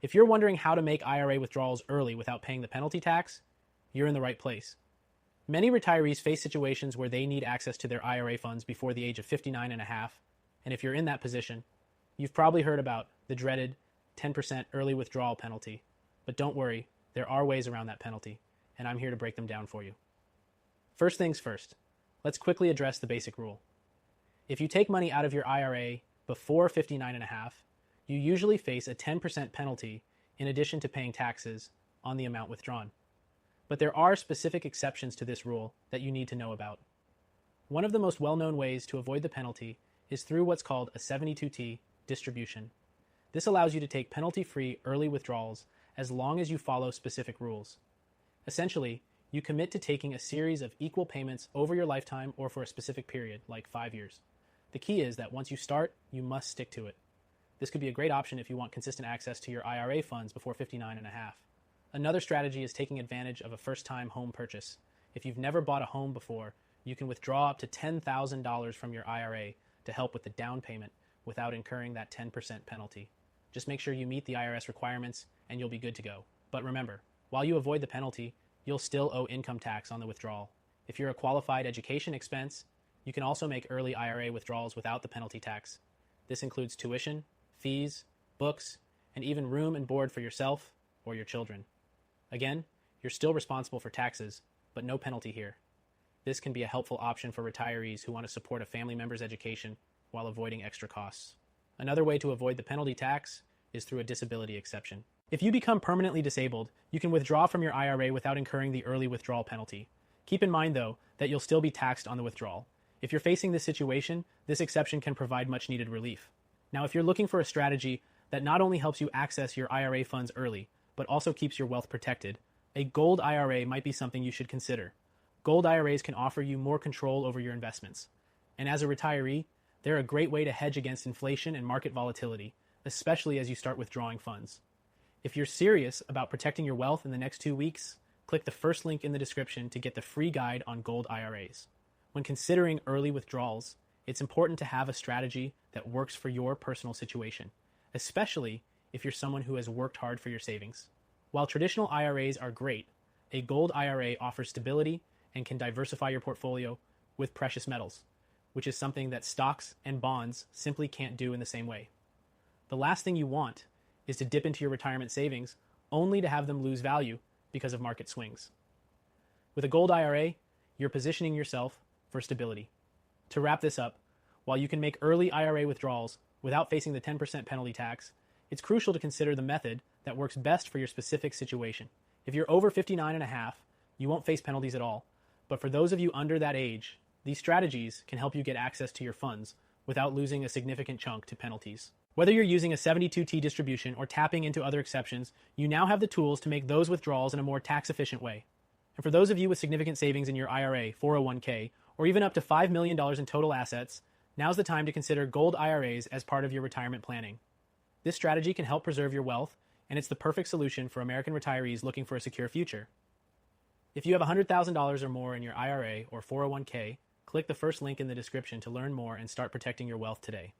If you're wondering how to make IRA withdrawals early without paying the penalty tax, you're in the right place. Many retirees face situations where they need access to their IRA funds before the age of 59 and a half, and if you're in that position, you've probably heard about the dreaded 10% early withdrawal penalty. But don't worry, there are ways around that penalty, and I'm here to break them down for you. First things first, let's quickly address the basic rule. If you take money out of your IRA before 59 and a half, you usually face a 10% penalty in addition to paying taxes on the amount withdrawn. But there are specific exceptions to this rule that you need to know about. One of the most well-known ways to avoid the penalty is through what's called a 72T distribution. This allows you to take penalty-free early withdrawals as long as you follow specific rules. Essentially, you commit to taking a series of equal payments over your lifetime or for a specific period, like 5 years. The key is that once you start, you must stick to it. This could be a great option if you want consistent access to your IRA funds before 59 and a half. Another strategy is taking advantage of a first-time home purchase. If you've never bought a home before, you can withdraw up to $10,000 from your IRA to help with the down payment without incurring that 10% penalty. Just make sure you meet the IRS requirements and you'll be good to go. But remember, while you avoid the penalty, you'll still owe income tax on the withdrawal. If you're a qualified education expense, you can also make early IRA withdrawals without the penalty tax. This includes tuition, fees, books, and even room and board for yourself or your children. Again, you're still responsible for taxes, but no penalty here. This can be a helpful option for retirees who want to support a family member's education while avoiding extra costs. Another way to avoid the penalty tax is through a disability exception. If you become permanently disabled, you can withdraw from your IRA without incurring the early withdrawal penalty. Keep in mind, though, that you'll still be taxed on the withdrawal. If you're facing this situation, this exception can provide much-needed relief. Now, if you're looking for a strategy that not only helps you access your IRA funds early, but also keeps your wealth protected, a gold IRA might be something you should consider. Gold IRAs can offer you more control over your investments. And as a retiree, they're a great way to hedge against inflation and market volatility, especially as you start withdrawing funds. If you're serious about protecting your wealth in the next 2 weeks, click the first link in the description to get the free guide on gold IRAs. When considering early withdrawals, it's important to have a strategy that works for your personal situation, especially if you're someone who has worked hard for your savings. While traditional IRAs are great, a gold IRA offers stability and can diversify your portfolio with precious metals, which is something that stocks and bonds simply can't do in the same way. The last thing you want is to dip into your retirement savings only to have them lose value because of market swings. With a gold IRA, you're positioning yourself for stability. To wrap this up, while you can make early IRA withdrawals without facing the 10% penalty tax, it's crucial to consider the method that works best for your specific situation. If you're over 59 and a half, you won't face penalties at all. But for those of you under that age, these strategies can help you get access to your funds without losing a significant chunk to penalties. Whether you're using a 72T distribution or tapping into other exceptions, you now have the tools to make those withdrawals in a more tax-efficient way. And for those of you with significant savings in your IRA, 401k, or even up to $5 million in total assets, now's the time to consider gold IRAs as part of your retirement planning. This strategy can help preserve your wealth, and it's the perfect solution for American retirees looking for a secure future. If you have $100,000 or more in your IRA or 401k, click the first link in the description to learn more and start protecting your wealth today.